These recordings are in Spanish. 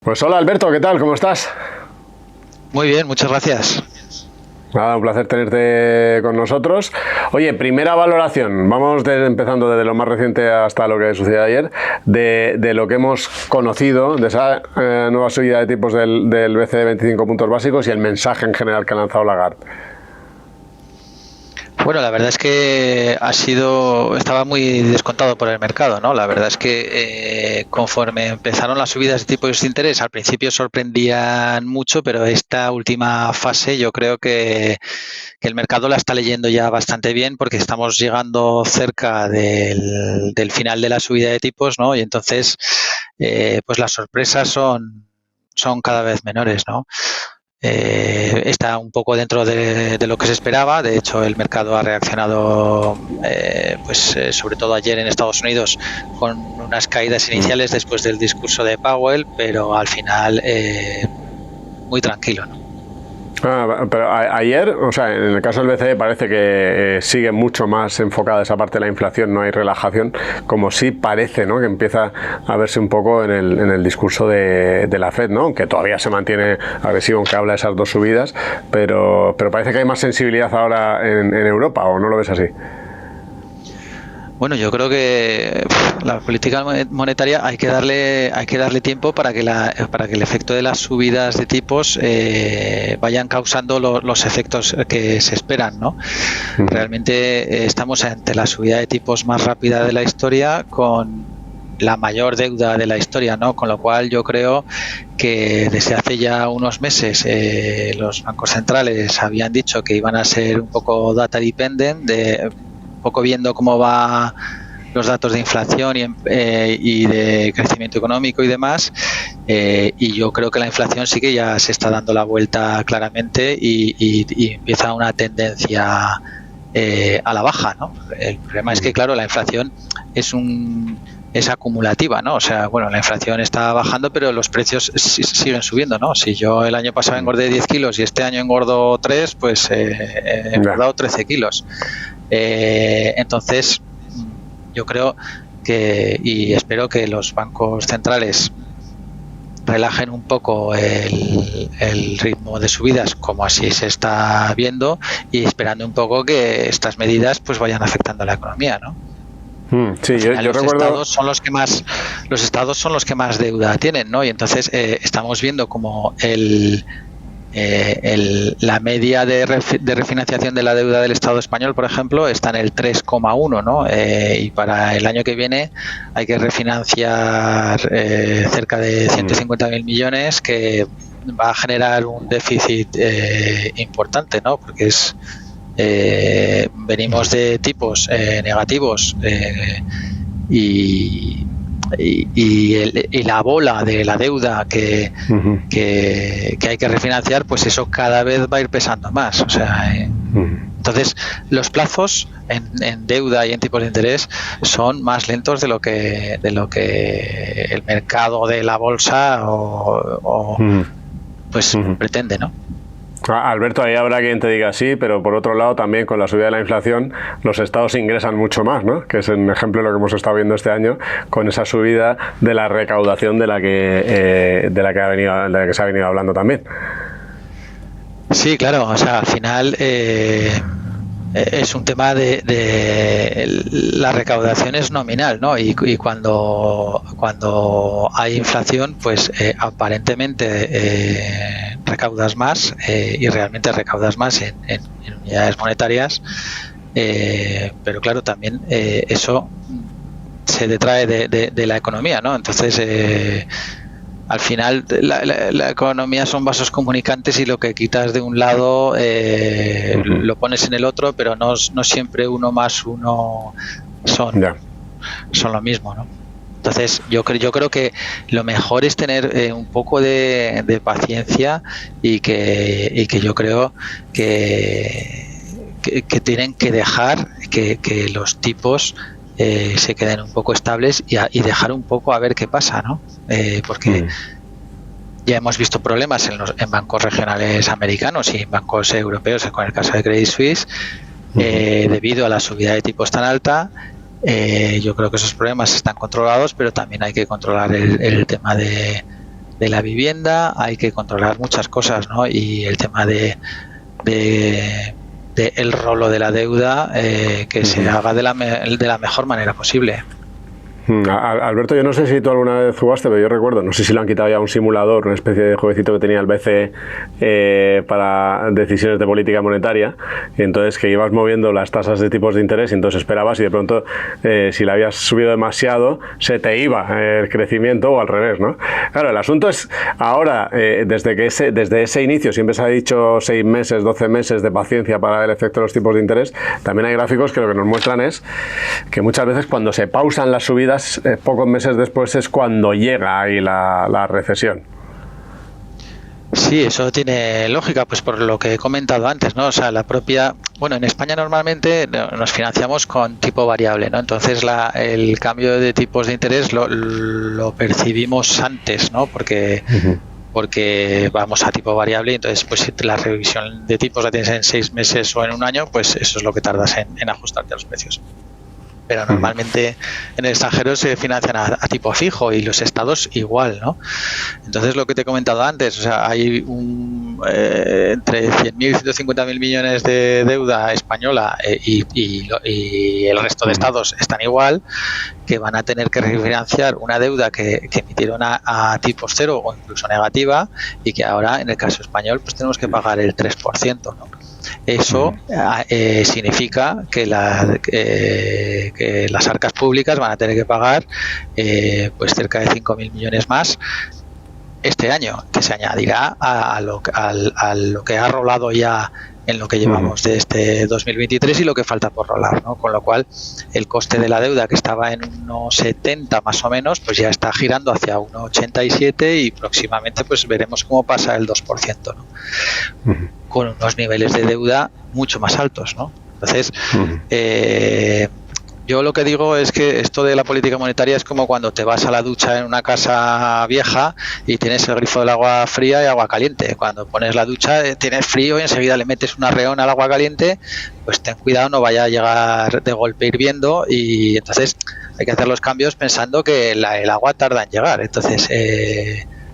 Pues hola Alberto, ¿qué tal? ¿Cómo estás? Muy bien, muchas gracias. Nada, un placer tenerte con nosotros. Oye, primera valoración, vamos empezando desde lo más reciente hasta lo que sucedió ayer, de lo que hemos conocido, de esa nueva subida de tipos del BCE de 25 puntos básicos y el mensaje en general que ha lanzado Lagarde. Bueno, la verdad es que estaba muy descontado por el mercado, ¿no? La verdad es que conforme empezaron las subidas de tipos de interés, al principio sorprendían mucho, pero esta última fase yo creo que el mercado la está leyendo ya bastante bien porque estamos llegando cerca del final de la subida de tipos, ¿no? Y entonces, pues las sorpresas son cada vez menores, ¿no? Está un poco dentro de lo que se esperaba. De hecho, el mercado ha reaccionado, sobre todo ayer en Estados Unidos, con unas caídas iniciales después del discurso de Powell, pero al final muy tranquilo, ¿no? Pero ayer, o sea, en el caso del BCE parece que sigue mucho más enfocada esa parte de la inflación, no hay relajación, como sí parece, ¿no?, que empieza a verse un poco en el discurso de la Fed, ¿no?, que todavía se mantiene agresivo, aunque habla de esas dos subidas, pero parece que hay más sensibilidad ahora en Europa, ¿o no lo ves así? Bueno, yo creo que la política monetaria hay que darle tiempo para que el efecto de las subidas de tipos vayan causando los efectos que se esperan, ¿no? Realmente estamos ante la subida de tipos más rápida de la historia, con la mayor deuda de la historia, ¿no? Con lo cual yo creo que desde hace ya unos meses los bancos centrales habían dicho que iban a ser un poco data dependent, un poco viendo cómo va los datos de inflación y de crecimiento económico y demás, y yo creo que la inflación sí que ya se está dando la vuelta claramente y empieza una tendencia a la baja, ¿no? El problema es que, claro, la inflación es acumulativa, ¿no? O sea, bueno, la inflación está bajando, pero los precios siguen subiendo, ¿no? Si yo el año pasado engordé 10 kilos y este año engordo 3, pues he engordado 13 kilos. Entonces, yo creo y espero que los bancos centrales relajen un poco el ritmo de subidas, como así se está viendo, y esperando un poco que estas medidas pues vayan afectando a la economía, ¿no? Sí, yo recuerdo. Los estados son los que más deuda tienen, ¿no? Y entonces estamos viendo como la media de refinanciación de la deuda del Estado español, por ejemplo, está en el 3,1, ¿no? Y para el año que viene hay que refinanciar cerca de 150.000 millones, que va a generar un déficit importante, ¿no? Porque venimos de tipos negativos y la bola de la deuda que hay que refinanciar, pues eso cada vez va a ir pesando más. O sea, entonces los plazos en deuda y en tipos de interés son más lentos de lo que el mercado de la bolsa pretende, ¿no? Alberto, ahí habrá quien te diga sí, pero por otro lado también con la subida de la inflación los estados ingresan mucho más, ¿no? Que es un ejemplo de lo que hemos estado viendo este año con esa subida de la recaudación de la que se ha venido hablando también. Sí, claro, o sea, al final es un tema de la recaudación es nominal, ¿no? Y cuando hay inflación, pues aparentemente recaudas más y realmente recaudas más en unidades monetarias, pero claro, también eso se detrae de la economía, ¿no? Entonces al final la economía son vasos comunicantes y lo que quitas de un lado lo pones en el otro, pero no siempre uno más uno son lo mismo, ¿no? Entonces yo creo que lo mejor es tener un poco de paciencia y que yo creo que tienen que dejar que los tipos se queden un poco estables y dejar un poco a ver qué pasa, ¿no? Porque ya hemos visto problemas en bancos regionales americanos y en bancos europeos, con el caso de Credit Suisse, debido a la subida de tipos tan alta. Yo creo que esos problemas están controlados, pero también hay que controlar el tema de la vivienda, hay que controlar muchas cosas, ¿no? Y el tema de el rolo de la deuda, que se haga de la mejor manera posible. Alberto, yo no sé si tú alguna vez jugaste, pero yo recuerdo, no sé si lo han quitado ya, un simulador, una especie de jueguecito que tenía el BCE para decisiones de política monetaria, y entonces que ibas moviendo las tasas de tipos de interés y entonces esperabas y de pronto si la habías subido demasiado se te iba el crecimiento o al revés, ¿no? Claro, el asunto es ahora, desde ese inicio siempre se ha dicho 6 meses, 12 meses de paciencia para el efecto de los tipos de interés. También hay gráficos que lo que nos muestran es que muchas veces cuando se pausan las subidas, pocos meses después es cuando llega ahí la recesión. Sí, eso tiene lógica, pues por lo que he comentado antes, ¿no? O sea, en España normalmente nos financiamos con tipo variable, ¿no? Entonces el cambio de tipos de interés lo percibimos antes, ¿no? Porque vamos a tipo variable, y entonces pues si la revisión de tipos la tienes en 6 meses o en un año, pues eso es lo que tardas en ajustarte a los precios. Pero normalmente en el extranjero se financian a tipo fijo y los estados igual, ¿no? Entonces, lo que te he comentado antes, o sea, hay entre 100.000 y 150.000 millones de deuda española y el resto de estados están igual, que van a tener que refinanciar una deuda que emitieron a tipos cero o incluso negativa, y que ahora, en el caso español, pues tenemos que pagar el 3%, ¿no? Eso significa que las arcas públicas van a tener que pagar pues cerca de 5.000 millones más este año, que se añadirá a lo que ha rolado ya en lo que llevamos de este 2023 y lo que falta por rolar, ¿no? Con lo cual el coste de la deuda, que estaba en 1,70 más o menos, pues ya está girando hacia 1,87 y próximamente pues veremos cómo pasa el 2%, ¿no? Con unos niveles de deuda mucho más altos, ¿no? Entonces, yo lo que digo es que esto de la política monetaria es como cuando te vas a la ducha en una casa vieja y tienes el grifo del agua fría y agua caliente. Cuando pones la ducha tienes frío y enseguida le metes un arreón al agua caliente, pues ten cuidado, no vaya a llegar de golpe hirviendo, y entonces hay que hacer los cambios pensando que el agua tarda en llegar. Entonces,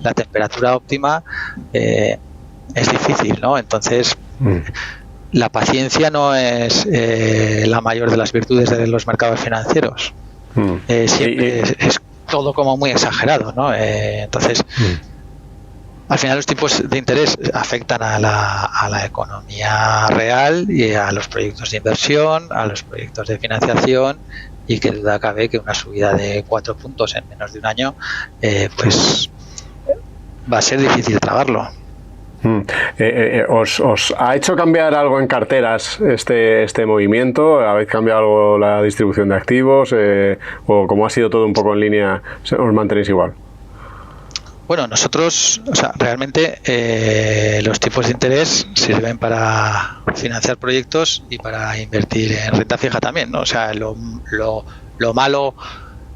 la temperatura óptima es difícil, ¿no? Entonces, la paciencia no es la mayor de las virtudes de los mercados financieros. Siempre es todo como muy exagerado, ¿no? Entonces, al final los tipos de interés afectan a la economía real y a los proyectos de inversión, a los proyectos de financiación, y que duda cabe que una subida de 4 puntos en menos de un año pues va a ser difícil tragarlo. ¿Os ha hecho cambiar algo en carteras este movimiento? ¿Habéis cambiado algo la distribución de activos? ¿O como ha sido todo un poco en línea, os mantenéis igual? Bueno, nosotros, o sea, realmente los tipos de interés sirven para financiar proyectos y para invertir en renta fija también, ¿no? O sea, lo malo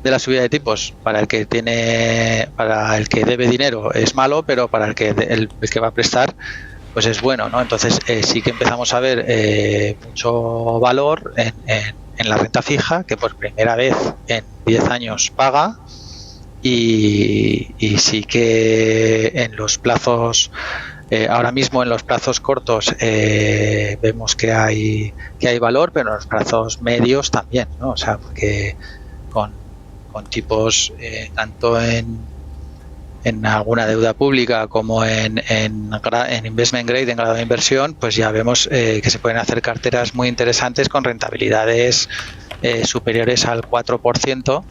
de la subida de tipos para el que debe dinero es malo, pero para el que va a prestar pues es bueno, ¿no? Entonces sí que empezamos a ver mucho valor en la renta fija, que por primera vez en 10 años paga, y sí que en los plazos ahora mismo en los plazos cortos vemos que hay valor, pero en los plazos medios también, ¿no? O sea, porque con tipos tanto en alguna deuda pública como en investment grade, en grado de inversión, pues ya vemos que se pueden hacer carteras muy interesantes con rentabilidades superiores al 4%,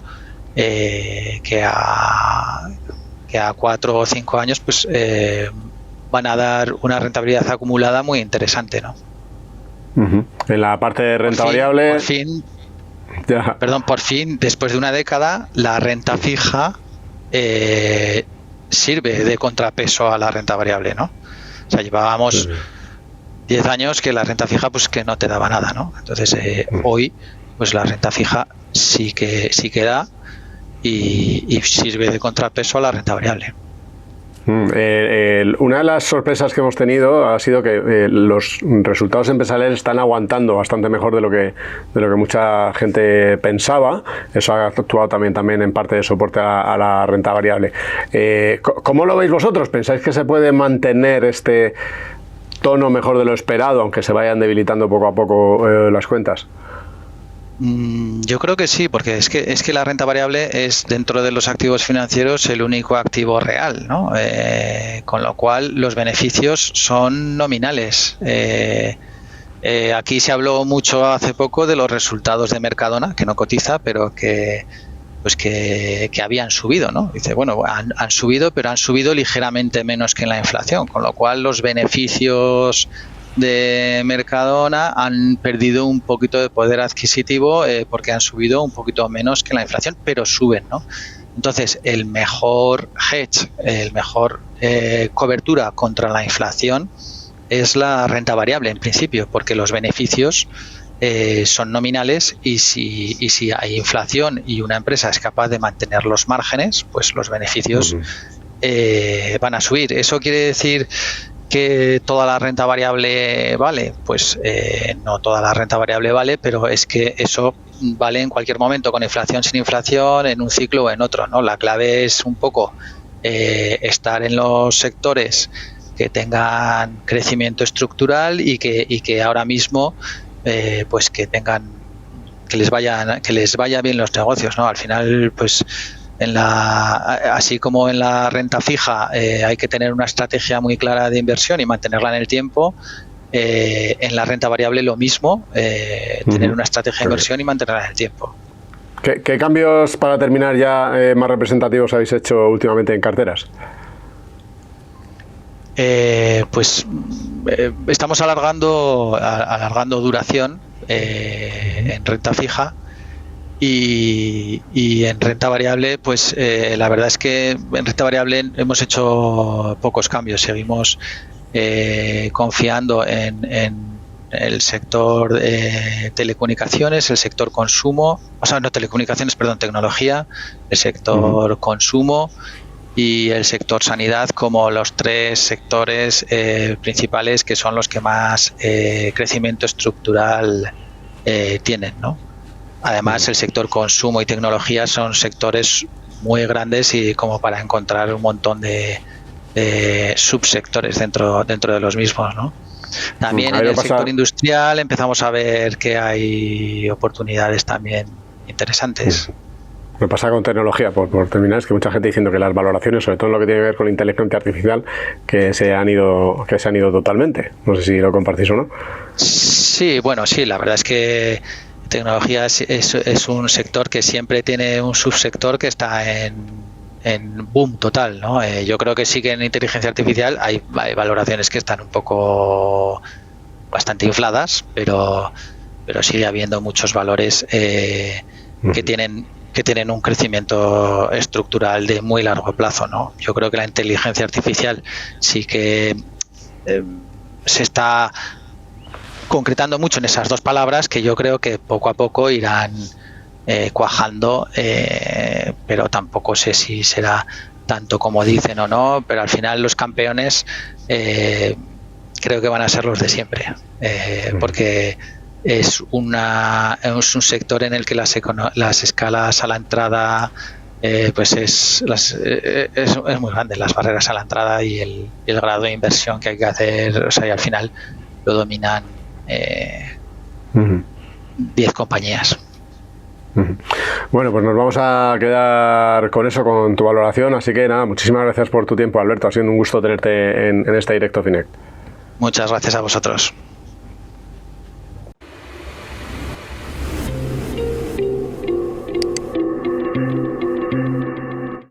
que a 4 o 5 años pues van a dar una rentabilidad acumulada muy interesante, ¿no? En la parte de renta variable, por fin, después de una década, la renta fija sirve de contrapeso a la renta variable, ¿no? O sea, llevábamos 10 años que la renta fija pues que no te daba nada, ¿no? Entonces hoy pues la renta fija sí que da y sirve de contrapeso a la renta variable. Una de las sorpresas que hemos tenido ha sido que los resultados empresariales están aguantando bastante mejor de lo que mucha gente pensaba. Eso ha actuado también en parte de soporte a la renta variable. ¿Cómo lo veis vosotros? ¿Pensáis que se puede mantener este tono mejor de lo esperado, aunque se vayan debilitando poco a poco las cuentas? Yo creo que sí, porque es que la renta variable es, dentro de los activos financieros, el único activo real, ¿no? Con lo cual los beneficios son nominales. Aquí se habló mucho hace poco de los resultados de Mercadona, que no cotiza, pero que habían subido, ¿no? Dice, bueno, han subido, pero han subido ligeramente menos que en la inflación, con lo cual los beneficios de Mercadona han perdido un poquito de poder adquisitivo porque han subido un poquito menos que la inflación, pero suben, ¿no? Entonces, el mejor hedge, el mejor cobertura contra la inflación es la renta variable, en principio, porque los beneficios son nominales y si hay inflación y una empresa es capaz de mantener los márgenes, pues los beneficios van a subir. ¿Eso quiere decir que toda la renta variable vale? Pues no toda la renta variable vale, pero es que eso vale en cualquier momento, con inflación, sin inflación, en un ciclo o en otro, ¿no? La clave es un poco estar en los sectores que tengan crecimiento estructural y que ahora mismo pues que les vaya bien los negocios, ¿no? Al final, pues así como en la renta fija hay que tener una estrategia muy clara de inversión y mantenerla en el tiempo, en la renta variable lo mismo, tener una estrategia de inversión y mantenerla en el tiempo. ¿Qué cambios, para terminar ya, más representativos habéis hecho últimamente en carteras? Estamos alargando duración en renta fija. Y en renta variable, pues la verdad es que en renta variable hemos hecho pocos cambios. Seguimos confiando en el sector telecomunicaciones, el sector consumo, tecnología, el sector consumo y el sector sanidad como los tres sectores principales, que son los que más crecimiento estructural tienen, ¿no? Además, el sector consumo y tecnología son sectores muy grandes y como para encontrar un montón de subsectores dentro de los mismos, ¿no? También en el sector industrial empezamos a ver que hay oportunidades también interesantes. Me pasa con tecnología, por terminar, es que mucha gente diciendo que las valoraciones, sobre todo en lo que tiene que ver con la inteligencia artificial, que se han ido totalmente. No sé si lo compartís o no. Sí, bueno, sí, la verdad es que tecnología es un sector que siempre tiene un subsector que está en boom total, ¿no? Yo creo que sí que en inteligencia artificial hay valoraciones que están un poco bastante infladas, pero sigue habiendo muchos valores que tienen un crecimiento estructural de muy largo plazo, ¿no? Yo creo que la inteligencia artificial sí que se está concretando mucho en esas dos palabras, que yo creo que poco a poco irán cuajando, pero tampoco sé si será tanto como dicen o no, pero al final los campeones creo que van a ser los de siempre, porque es un sector en el que las escalas a la entrada pues es muy grande, las barreras a la entrada y el grado de inversión que hay que hacer, o sea, y al final lo dominan 10 compañías. Bueno, pues nos vamos a quedar con eso, con tu valoración, así que nada, muchísimas gracias por tu tiempo, Alberto, ha sido un gusto tenerte en este Directo Finect. Muchas gracias a vosotros.